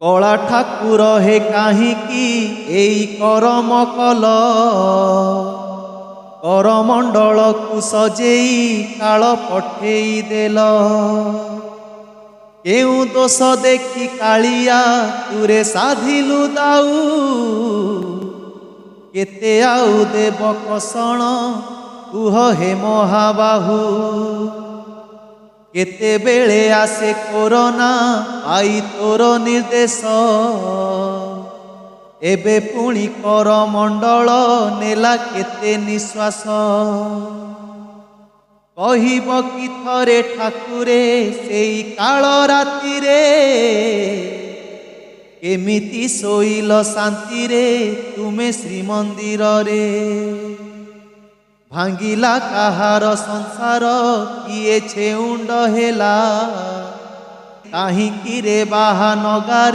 कला ठाकुर हे काहींकी एई करम कल करमंडल को सजेई काल पठेई देल केउ दोष देखी कालिया तुरे साधिलु दाऊ केते आउ देव कषण कुह हे महाबाहू केते बेले आसे कोरोना आई तोर निर्देश एबे पुणी करमंडल नेला केते निश्वास कहिब कि थरे ठाकुरे सेई काल राति रे केमिति सोइल शांति रे तुमे श्रीमंदिर रे भांगिला काहार संसार किए छेउंड हेला काहींकी रे बाहा नगारे।